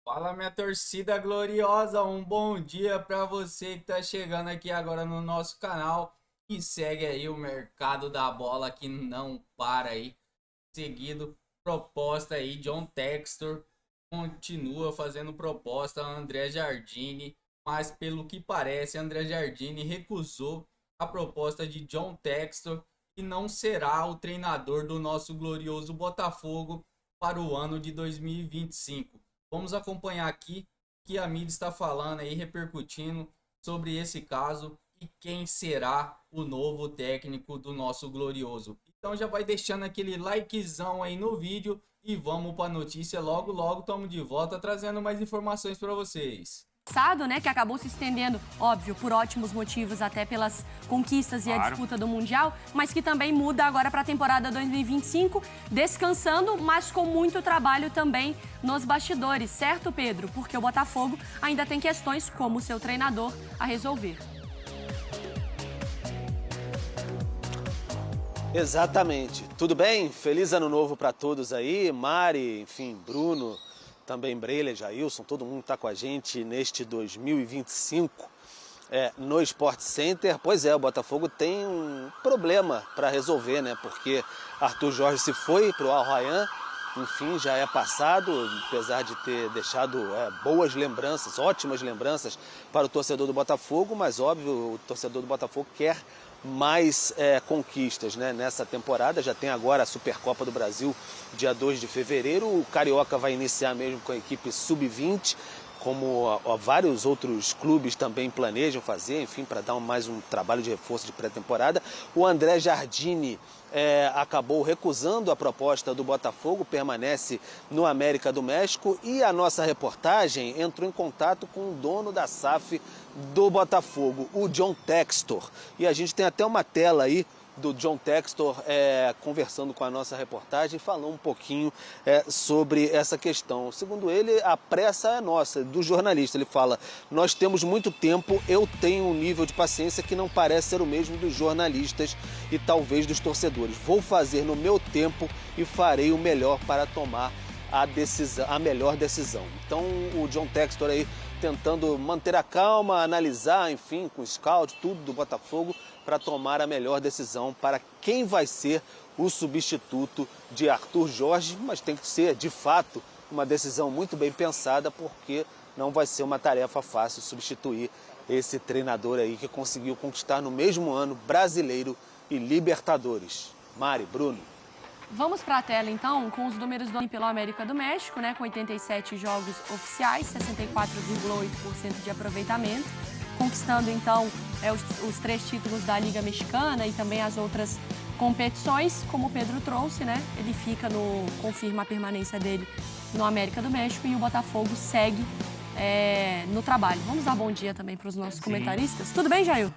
Fala, minha torcida gloriosa, um bom dia para você que tá chegando aqui agora no nosso canal e segue aí o mercado da bola que não para aí. Seguido, proposta aí, John Textor continua fazendo proposta a André Jardine, mas pelo que parece, André Jardine recusou a proposta de John Textor e não será o treinador do nosso glorioso Botafogo para o ano de 2025. Vamos acompanhar aqui o que a mídia está falando aí, repercutindo sobre esse caso e quem será o novo técnico do nosso glorioso. Então já vai deixando aquele likezão aí no vídeo e vamos para a notícia. Logo, logo estamos de volta trazendo mais informações para vocês. Passado, né, que acabou se estendendo, óbvio, por ótimos motivos, até pelas conquistas e a disputa do Mundial, mas que também muda agora para a temporada 2025, descansando, mas com muito trabalho também nos bastidores, certo, Pedro? Porque o Botafogo ainda tem questões como seu treinador a resolver. Exatamente. Tudo bem? Feliz ano novo para todos aí. Mari, enfim, Bruno, também Breila, Jailson, todo mundo está com a gente neste 2025 no Sport Center. Pois é, o Botafogo tem um problema para resolver, né? Porque Arthur Jorge se foi para o Al Rayyan, enfim, já é passado, apesar de ter deixado boas lembranças, ótimas lembranças para o torcedor do Botafogo, mas óbvio, o torcedor do Botafogo quer mais conquistas, né? Nessa temporada. Já tem agora a Supercopa do Brasil, dia 2 de fevereiro. O Carioca vai iniciar mesmo com a equipe sub-20, como vários outros clubes também planejam fazer, enfim, para dar mais um trabalho de reforço de pré-temporada. O André Jardine acabou recusando a proposta do Botafogo, permanece no América do México, e a nossa reportagem entrou em contato com o dono da SAF do Botafogo, o John Textor. E a gente tem até uma tela aí do John Textor conversando com a nossa reportagem, falando um pouquinho sobre essa questão. Segundo ele, a pressa é nossa, do jornalista. Ele fala: nós temos muito tempo, eu tenho um nível de paciência que não parece ser o mesmo dos jornalistas e talvez dos torcedores. Vou fazer no meu tempo e farei o melhor para tomar a melhor decisão. Então o John Textor aí tentando manter a calma, analisar, enfim, com o scout, tudo do Botafogo, para tomar a melhor decisão para quem vai ser o substituto de Arthur Jorge, mas tem que ser, de fato, uma decisão muito bem pensada, porque não vai ser uma tarefa fácil substituir esse treinador aí que conseguiu conquistar no mesmo ano Brasileiro e Libertadores. Mari, Bruno. Vamos para a tela, então, com os números do ano pelo América do México, né, com 87 jogos oficiais, 64,8% de aproveitamento, conquistando, então, os 3 títulos da Liga Mexicana e também as outras competições, como o Pedro trouxe, né, ele confirma a permanência dele no América do México e o Botafogo segue no trabalho. Vamos dar bom dia também para os nossos comentaristas. Tudo bem, Jair?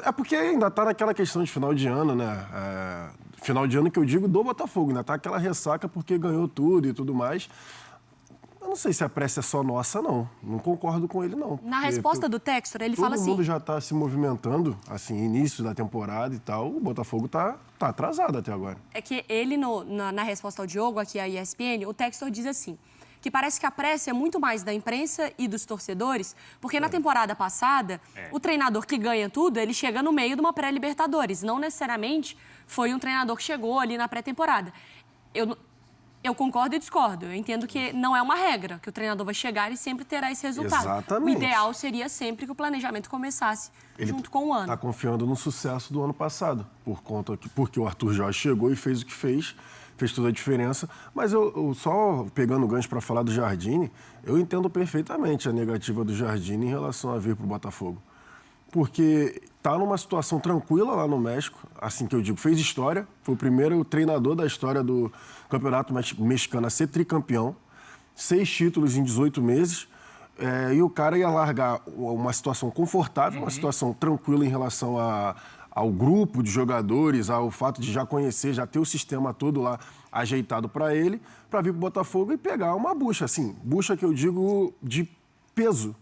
É porque ainda tá naquela questão de final de ano, né? Final de ano que eu digo do Botafogo, ainda tá aquela ressaca porque ganhou tudo e tudo mais. Eu não sei se a pressa é só nossa, não. Não concordo com ele, não. Na resposta do Textor, ele fala assim... Todo mundo já tá se movimentando, assim, início da temporada e tal. O Botafogo tá atrasado até agora. É que ele, na resposta ao Diogo, aqui a ESPN, o Textor diz assim, que parece que a pressa é muito mais da imprensa e dos torcedores, porque na temporada passada, o treinador que ganha tudo, ele chega no meio de uma pré-Libertadores. Não necessariamente foi um treinador que chegou ali na pré-temporada. Eu concordo e discordo. Eu entendo que não é uma regra, que o treinador vai chegar e sempre terá esse resultado. Exatamente. O ideal seria sempre que o planejamento começasse junto com o ano. Está confiando no sucesso do ano passado, porque o Arthur Jorge chegou e fez o que fez toda a diferença. Mas eu só pegando o gancho para falar do Jardine, eu entendo perfeitamente a negativa do Jardine em relação a vir para o Botafogo. Porque está numa situação tranquila lá no México, assim que eu digo, fez história, foi o primeiro treinador da história do Campeonato Mexicano a ser tricampeão, 6 títulos em 18 meses, e o cara ia largar uma situação confortável, uma situação tranquila em relação ao grupo de jogadores, ao fato de já conhecer, já ter o sistema todo lá ajeitado para ele, para vir para o Botafogo e pegar uma bucha, assim, bucha que eu digo de peso.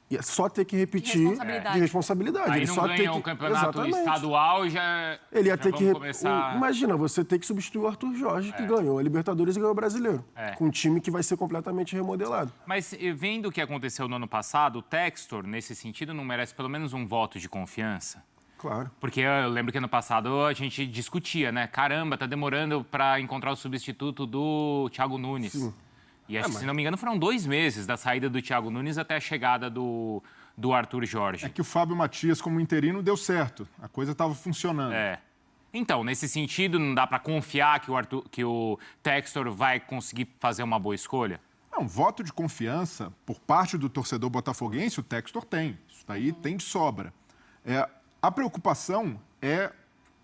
E é só ter que repetir responsabilidade. de responsabilidade. Aí ele não só ganha tem um que... campeonato Exatamente. estadual, já Ele ia já ter vamos que... começar... Imagina, você ter que substituir o Arthur Jorge, que ganhou a Libertadores e ganhou o Brasileiro. Com um time que vai ser completamente remodelado. Mas vendo o que aconteceu no ano passado, o Textor, nesse sentido, não merece pelo menos um voto de confiança? Claro. Porque eu lembro que ano passado a gente discutia, né? Caramba, tá demorando para encontrar o substituto do Thiago Nunes. Sim. E acho que, se não me engano, foram 2 meses da saída do Thiago Nunes até a chegada do Arthur Jorge. É que o Fábio Matias, como interino, deu certo. A coisa estava funcionando. Então, nesse sentido, não dá para confiar que o Textor vai conseguir fazer uma boa escolha? Não, voto de confiança por parte do torcedor botafoguense, o Textor tem. Isso daí tem de sobra. A preocupação é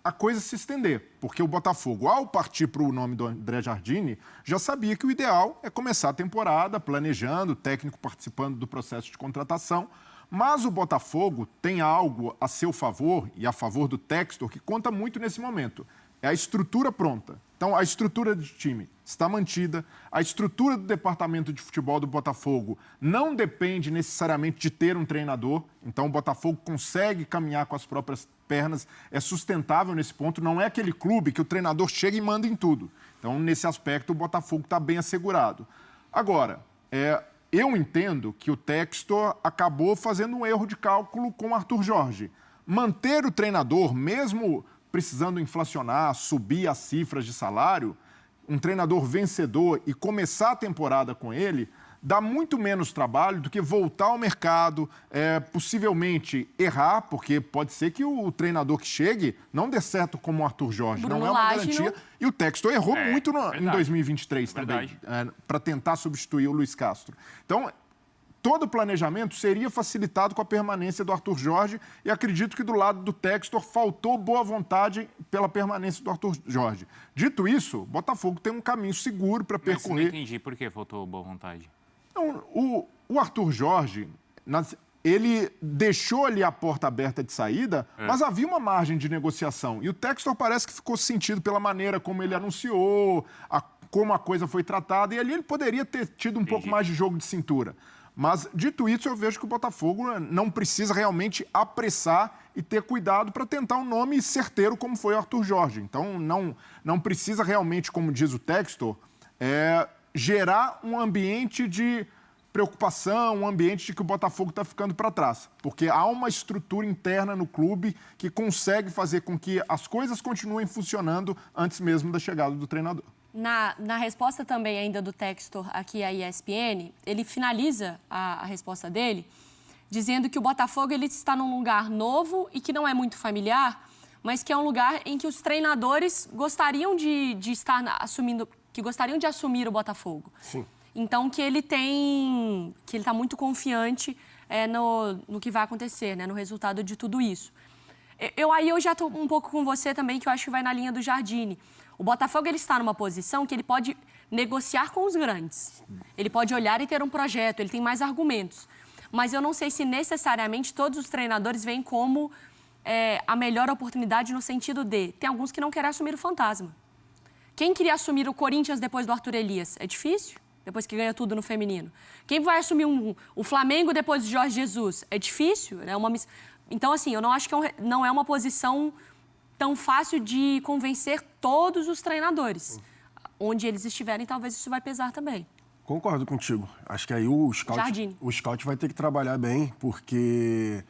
a coisa se estender, porque o Botafogo, ao partir para o nome do André Jardine, já sabia que o ideal é começar a temporada planejando, o técnico participando do processo de contratação, mas o Botafogo tem algo a seu favor e a favor do Textor que conta muito nesse momento. É a estrutura pronta. Então, a estrutura de time está mantida, a estrutura do departamento de futebol do Botafogo não depende necessariamente de ter um treinador, então o Botafogo consegue caminhar com as próprias pernas, é sustentável nesse ponto, não é aquele clube que o treinador chega e manda em tudo. Então, nesse aspecto, o Botafogo está bem assegurado. Agora, eu entendo que o Textor acabou fazendo um erro de cálculo com o Arthur Jorge. Manter o treinador, mesmo precisando inflacionar, subir as cifras de salário, um treinador vencedor e começar a temporada com ele, dá muito menos trabalho do que voltar ao mercado, possivelmente errar, porque pode ser que o treinador que chegue não dê certo como o Arthur Jorge, Bruno não é uma Lage, garantia. não... E o Textor errou muito em 2023 Verdade. também, para tentar substituir o Luiz Castro. Então, todo o planejamento seria facilitado com a permanência do Arthur Jorge e acredito que do lado do Textor faltou boa vontade pela permanência do Arthur Jorge. Dito isso, o Botafogo tem um caminho seguro para Mas não percorrer. entendi por que faltou boa vontade. Não, o Arthur Jorge, ele deixou ali a porta aberta de saída, mas havia uma margem de negociação. E o Textor parece que ficou sentido pela maneira como ele anunciou, como a coisa foi tratada, e ali ele poderia ter tido um pouco mais de jogo de cintura. Mas, dito isso, eu vejo que o Botafogo não precisa realmente apressar e ter cuidado para tentar um nome certeiro como foi o Arthur Jorge. Então, não precisa realmente, como diz o Textor, gerar um ambiente de preocupação, um ambiente de que o Botafogo está ficando para trás. Porque há uma estrutura interna no clube que consegue fazer com que as coisas continuem funcionando antes mesmo da chegada do treinador. Na resposta também ainda do Textor aqui à ESPN, ele finaliza a resposta dele dizendo que o Botafogo ele está num lugar novo e que não é muito familiar, mas que é um lugar em que os treinadores gostariam de estar assumindo, que gostariam de assumir o Botafogo. Sim. Então que ele está muito confiante no que vai acontecer, né, no resultado de tudo isso. Eu já estou um pouco com você também, que eu acho que vai na linha do Jardine. O Botafogo ele está numa posição que ele pode negociar com os grandes. Ele pode olhar e ter um projeto, ele tem mais argumentos. Mas eu não sei se necessariamente todos os treinadores veem como a melhor oportunidade no sentido de... Tem alguns que não querem assumir o fantasma. Quem queria assumir o Corinthians depois do Arthur Elias? É difícil, depois que ganha tudo no feminino. Quem vai assumir o Flamengo depois de Jorge Jesus? É difícil, né? Então, assim, eu não acho que não é uma posição tão fácil de convencer todos os treinadores. Onde eles estiverem, talvez isso vai pesar também. Concordo contigo. Acho que aí o scout vai ter que trabalhar bem, porque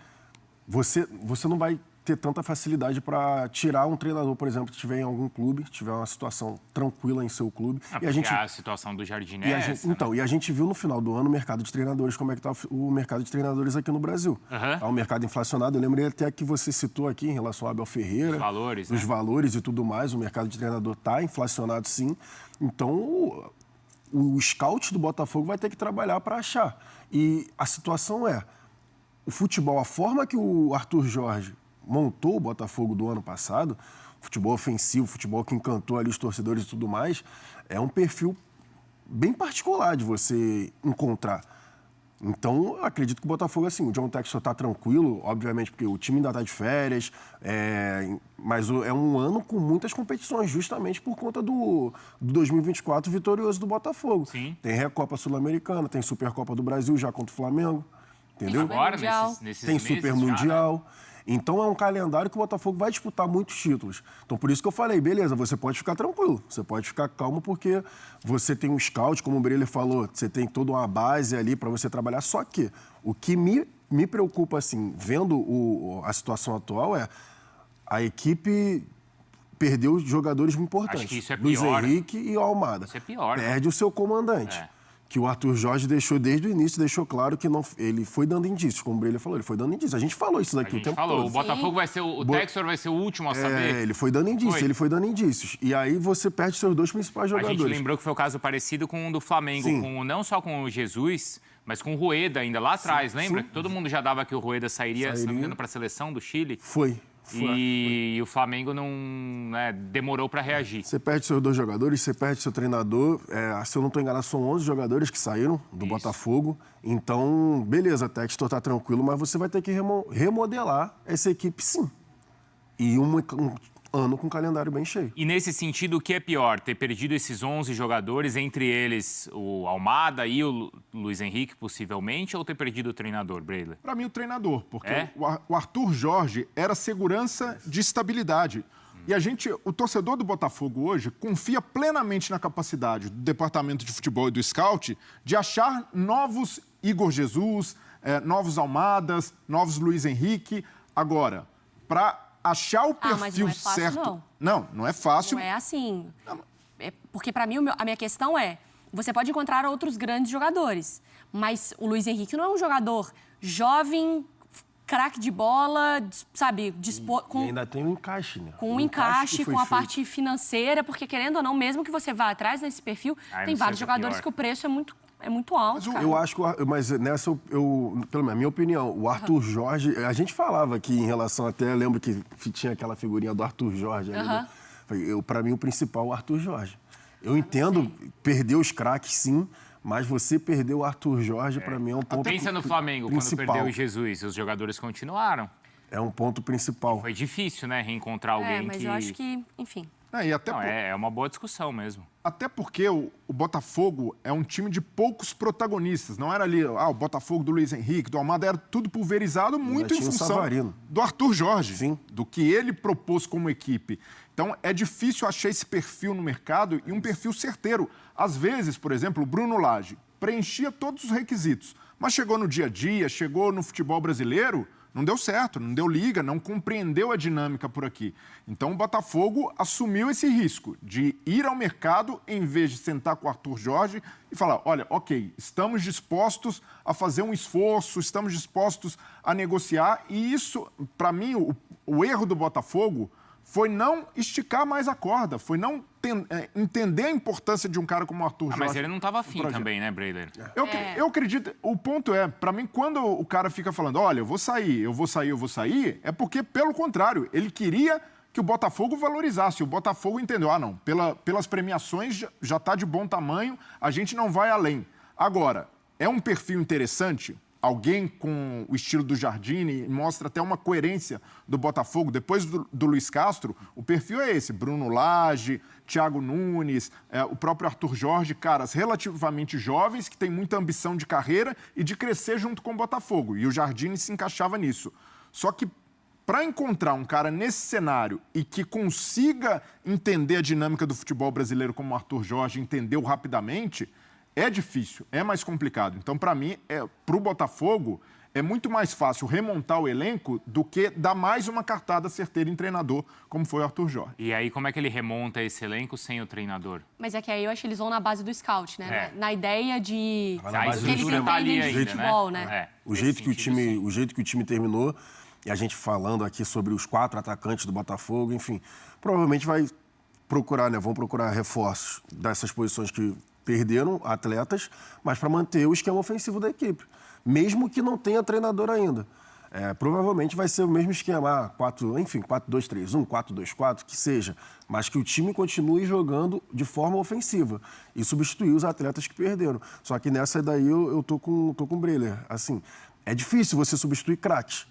você não vai ter tanta facilidade para tirar um treinador, por exemplo, que estiver em algum clube, tiver uma situação tranquila em seu clube. E a situação do Jardine essa, então, né? E a gente viu no final do ano o mercado de treinadores, como é que está o mercado de treinadores aqui no Brasil. Tá um mercado inflacionado. Eu lembrei até que você citou aqui em relação ao Abel Ferreira. Os valores e tudo mais. O mercado de treinador está inflacionado, sim. Então, o scout do Botafogo vai ter que trabalhar para achar. E a situação o futebol, a forma que o Arthur Jorge montou o Botafogo do ano passado, futebol ofensivo, futebol que encantou ali os torcedores e tudo mais, é um perfil bem particular de você encontrar. Então, eu acredito que o Botafogo, assim, o John Textor está tranquilo, obviamente, porque o time ainda está de férias, mas é um ano com muitas competições, justamente por conta do 2024 vitorioso do Botafogo. Sim. Tem Recopa Sul-Americana, tem Supercopa do Brasil já contra o Flamengo, entendeu? Agora, Mundial. nesses Tem meses Super já, né? Mundial. Então é um calendário que o Botafogo vai disputar muitos títulos. Então por isso que eu falei, beleza, você pode ficar tranquilo, você pode ficar calmo porque você tem um scout, como o Breler falou, você tem toda uma base ali para você trabalhar. Só que o que me preocupa, assim, vendo a situação atual é a equipe perdeu jogadores importantes. Acho que isso é Luiz pior. Henrique e Almada. Isso é pior, né? Perde o seu comandante. Que o Arthur Jorge deixou desde o início, deixou claro que não, ele foi dando indícios, como o Breler falou, ele foi dando indícios. A gente falou isso daqui A o gente tempo falou, todo. o Botafogo vai ser, o Textor vai ser o último a saber. Ele foi dando indícios, ele foi dando indícios. E aí você perde seus dois principais A jogadores. gente lembrou que foi o caso parecido com o do Flamengo, Sim. não só com o Jesus, mas com o Rueda ainda lá atrás, lembra? sim. Que todo mundo já dava que o Rueda sairia, se não me engano, para a seleção do Chile. Foi. E o Flamengo não demorou para reagir. Você perde seus dois jogadores, você perde seu treinador. Se eu não estou enganado, são 11 jogadores que saíram do Botafogo. Então, beleza, Textor está tranquilo, mas você vai ter que remodelar essa equipe, sim. E um ano com um calendário bem cheio. E nesse sentido, o que é pior? Ter perdido esses 11 jogadores, entre eles o Almada e o Luiz Henrique, possivelmente, ou ter perdido o treinador, Breler? Para mim, o treinador, porque É? o Arthur Jorge era segurança de estabilidade. E o torcedor do Botafogo hoje confia plenamente na capacidade do departamento de futebol e do scout de achar novos Igor Jesus, novos Almadas, novos Luiz Henrique. Agora, para achar o perfil mas não é fácil, certo... Não é fácil. Não é assim. Porque, para mim, a minha questão é... Você pode encontrar outros grandes jogadores, mas o Luiz Henrique não é um jogador jovem, craque de bola, sabe? E ainda tem um encaixe, né? Com um O encaixe, que foi com a feito. parte financeira, porque, querendo ou não, mesmo que você vá atrás nesse perfil, Ai, tem não sei vários o que é jogadores pior. que o preço é muito alto, cara. Eu acho que, mas nessa, pelo menos, a minha opinião, o Arthur Jorge, a gente falava aqui em relação até, lembro que tinha aquela figurinha do Arthur Jorge ali, né? Para mim, o principal é o Arthur Jorge. Eu entendo, perder os craques, sim, mas você perdeu o Arthur Jorge, para mim, é um ponto Pensa no Flamengo, principal. quando perdeu o Jesus, os jogadores continuaram. É um ponto principal. Foi difícil, né, reencontrar alguém mas que... eu acho que, enfim... E até Não, é uma boa discussão mesmo. Até porque o Botafogo é um time de poucos protagonistas. Não era ali, o Botafogo do Luiz Henrique, do Almada, era tudo pulverizado muito em tinha o função Savarino. do Arthur Jorge, Sim. do que ele propôs como equipe. Então, é difícil achar esse perfil no mercado e um perfil certeiro. Às vezes, por exemplo, o Bruno Lage preenchia todos os requisitos, mas chegou no dia a dia, chegou no futebol brasileiro... Não deu certo, não deu liga, não compreendeu a dinâmica por aqui. Então o Botafogo assumiu esse risco de ir ao mercado em vez de sentar com o Arthur Jorge e falar, olha, ok, estamos dispostos a fazer um esforço, estamos dispostos a negociar. E isso, para mim, o erro do Botafogo foi não esticar mais a corda, foi não entender a importância de um cara como o Arthur Jorge. Mas ele não estava afim também, né, Breler? Eu acredito, o ponto é, para mim, quando o cara fica falando, olha, eu vou sair, é porque, pelo contrário, ele queria que o Botafogo valorizasse. O Botafogo entendeu, não, pelas premiações já está de bom tamanho, a gente não vai além. Agora, é um perfil interessante... Alguém com o estilo do Jardine, mostra até uma coerência do Botafogo. Depois do Luiz Castro, o perfil é esse. Bruno Lage, Thiago Nunes, o próprio Arthur Jorge, caras relativamente jovens que têm muita ambição de carreira e de crescer junto com o Botafogo. E o Jardine se encaixava nisso. Só que para encontrar um cara nesse cenário e que consiga entender a dinâmica do futebol brasileiro como o Arthur Jorge entendeu rapidamente... É difícil, é mais complicado. Então, para mim, para o Botafogo, é muito mais fácil remontar o elenco do que dar mais uma cartada certeira em treinador, como foi o Arthur Jorge. E aí, como é que ele remonta esse elenco sem o treinador? Mas é que aí eu acho que eles vão na base do scout, né? Na ideia de... A eles estrutura tá ali entendem de ainda, futebol, né? né? O jeito que o time terminou, e a gente falando aqui sobre os 4 atacantes do Botafogo, enfim, provavelmente vai procurar, né? Vão procurar reforços dessas posições que perderam atletas, mas para manter o esquema ofensivo da equipe, mesmo que não tenha treinador ainda. Provavelmente vai ser o mesmo esquema, 4-2-3-1, 4-2-4, que seja, mas que o time continue jogando de forma ofensiva e substituir os atletas que perderam. Só que nessa daí eu tô com o Breler. Assim, é difícil você substituir craques.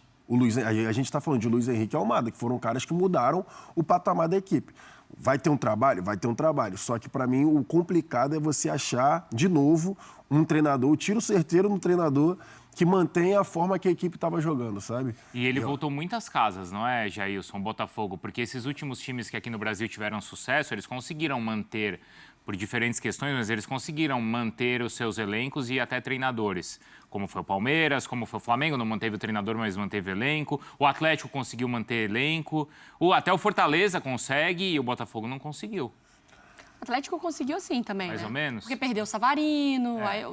A gente está falando de Luiz Henrique e Almada, que foram caras que mudaram o patamar da equipe. Vai ter um trabalho? Vai ter um trabalho. Só que, para mim, o complicado é você achar, de novo, um treinador, o tiro certeiro no treinador que mantenha a forma que a equipe estava jogando, sabe? E ele voltou muitas casas, não é, Jailson, Botafogo? Porque esses últimos times que aqui no Brasil tiveram sucesso, eles conseguiram manter, por diferentes questões, mas eles conseguiram manter os seus elencos e até treinadores. Como foi o Palmeiras, como foi o Flamengo, não manteve o treinador, mas manteve o elenco. O Atlético conseguiu manter elenco. Até o Fortaleza consegue e o Botafogo não conseguiu. O Atlético conseguiu sim também, Mais né? ou menos. Porque perdeu o Savarino, aí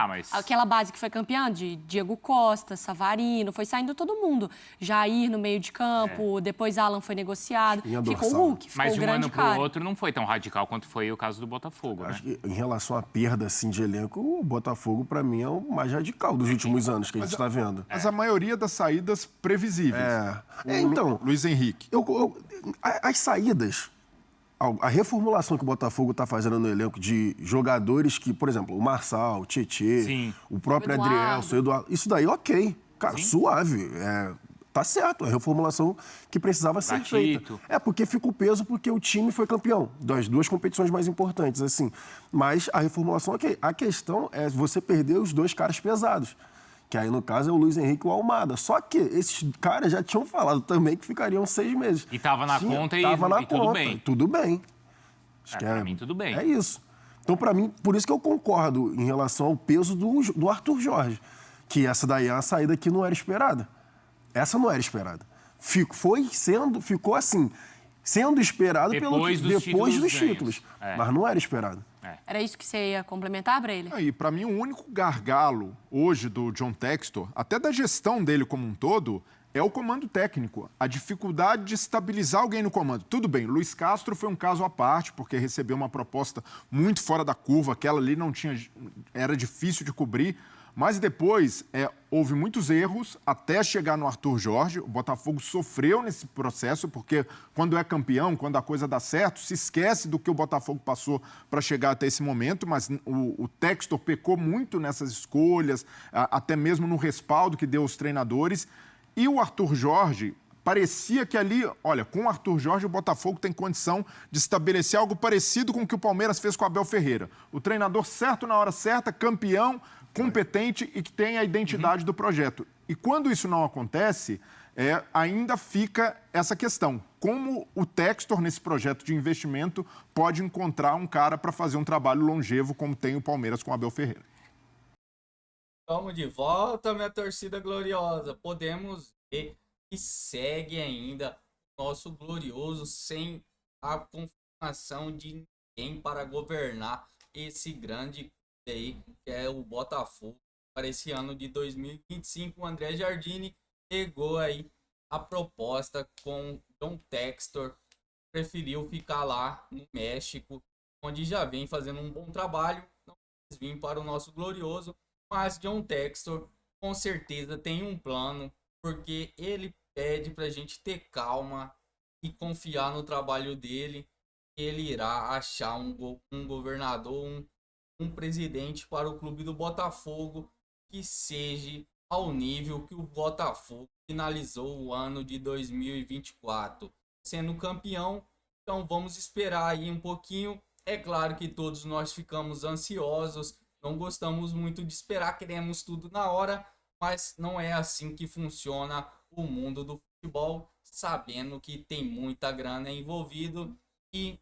mas... aquela base que foi campeã de Diego Costa, Savarino, foi saindo todo mundo. Jair no meio de campo, depois Alan foi negociado, ficou o Hulk, ficou mas o grande ano cara. pro outro não foi tão radical quanto foi o caso do Botafogo, Acho né? que em relação à perda assim, de elenco, o Botafogo, para mim, é o mais radical dos últimos anos que a gente está vendo. Mas a maioria das saídas previsíveis. Então, Luiz Henrique. as saídas, a reformulação que o Botafogo está fazendo no elenco de jogadores que, por exemplo, o Marçal, o Tietê, Sim. o próprio Eduardo. Adrielson, o Eduardo, isso daí, ok. Cara, suave. Tá certo, a reformulação que precisava ser Gatito. feita. Porque fica o peso porque o time foi campeão das duas competições mais importantes, assim. Mas a reformulação, ok. A questão é você perder os dois caras pesados. Que aí, no caso, é o Luiz Henrique e o Almada. Só que esses caras já tinham falado também que ficariam 6 meses. E tava na conta e tudo bem. Tudo bem. Acho que pra mim, tudo bem. É isso. Então, para mim, por isso que eu concordo em relação ao peso do Arthur Jorge. Que essa daí é uma saída que não era esperada. Essa não era esperada. Ficou assim, sendo esperado depois dos títulos. Mas não era esperado. Era isso que você ia complementar, Breyle? Aí, para mim, o único gargalo hoje do John Textor, até da gestão dele como um todo, é o comando técnico. A dificuldade de estabilizar alguém no comando. Tudo bem, Luiz Castro foi um caso à parte, porque recebeu uma proposta muito fora da curva, aquela ali era difícil de cobrir. Mas depois houve muitos erros até chegar no Arthur Jorge. O Botafogo sofreu nesse processo, porque quando é campeão, quando a coisa dá certo, se esquece do que o Botafogo passou para chegar até esse momento. Mas o Textor pecou muito nessas escolhas, até mesmo no respaldo que deu aos treinadores. E o Arthur Jorge, parecia que ali, olha, com o Arthur Jorge, o Botafogo tem condição de estabelecer algo parecido com o que o Palmeiras fez com o Abel Ferreira. O treinador certo na hora certa, campeão, competente e que tem a identidade do projeto. E quando isso não acontece, ainda fica essa questão. Como o Textor, nesse projeto de investimento, pode encontrar um cara para fazer um trabalho longevo como tem o Palmeiras com o Abel Ferreira? Estamos de volta, minha torcida gloriosa. Podemos ver que segue ainda o nosso glorioso sem a confirmação de ninguém para governar esse grande aí, que é o Botafogo. Para esse ano de 2025, o André Jardine pegou aí a proposta com John Textor, preferiu ficar lá no México, onde já vem fazendo um bom trabalho, não quis vir para o nosso glorioso, mas John Textor com certeza tem um plano, porque ele pede para a gente ter calma e confiar no trabalho dele. Ele irá achar um governador, um presidente para o clube do Botafogo que seja ao nível que o Botafogo finalizou o ano de 2024, sendo campeão. Então vamos esperar aí um pouquinho. É claro que todos nós ficamos ansiosos, não gostamos muito de esperar, queremos tudo na hora, mas não é assim que funciona o mundo do futebol, sabendo que tem muita grana envolvido e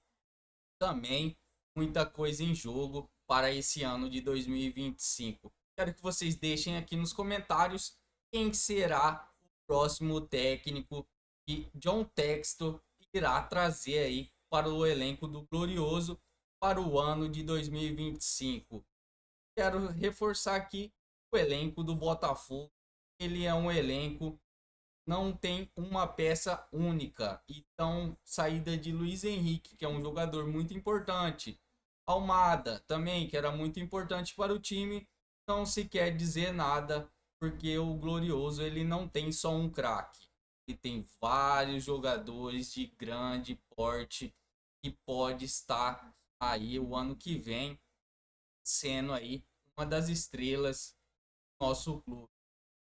também muita coisa em jogo para esse ano de 2025. Quero que vocês deixem aqui nos comentários quem será o próximo técnico que John Textor irá trazer aí para o elenco do Glorioso para o ano de 2025. Quero reforçar aqui o elenco do Botafogo. Ele é um elenco, não tem uma peça única. Então, saída de Luiz Henrique, que é um jogador muito importante. Almada também, que era muito importante para o time. Não se quer dizer nada, porque o Glorioso ele não tem só um craque. Ele tem vários jogadores de grande porte que pode estar aí o ano que vem sendo aí uma das estrelas do nosso clube.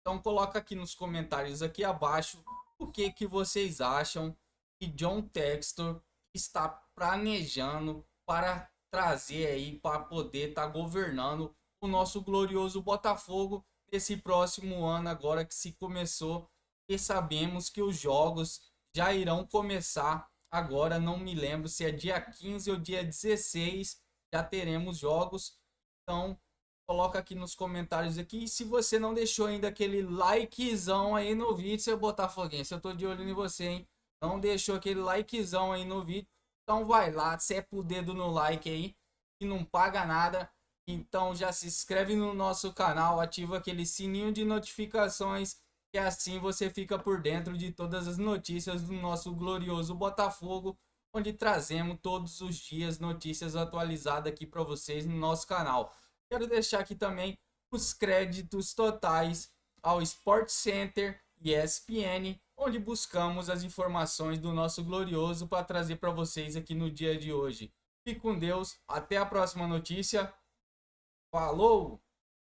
Então coloca aqui nos comentários aqui abaixo o que vocês acham que John Textor está planejando para trazer aí, para poder estar governando o nosso glorioso Botafogo nesse próximo ano agora que se começou, e sabemos que os jogos já irão começar agora, não me lembro se é dia 15 ou dia 16, já teremos jogos. Então coloca aqui nos comentários aqui, e se você não deixou ainda aquele likezão aí no vídeo, seu botafoguense, eu tô de olho em você, hein? Não deixou aquele likezão aí no vídeo, então vai lá, sepa o dedo no like aí, que não paga nada. Então já se inscreve no nosso canal, ativa aquele sininho de notificações, que assim você fica por dentro de todas as notícias do nosso glorioso Botafogo, onde trazemos todos os dias notícias atualizadas aqui para vocês no nosso canal. Quero deixar aqui também os créditos totais ao Sport Center e ESPN, onde buscamos as informações do nosso glorioso para trazer para vocês aqui no dia de hoje. Fique com Deus, até a próxima notícia. Falou!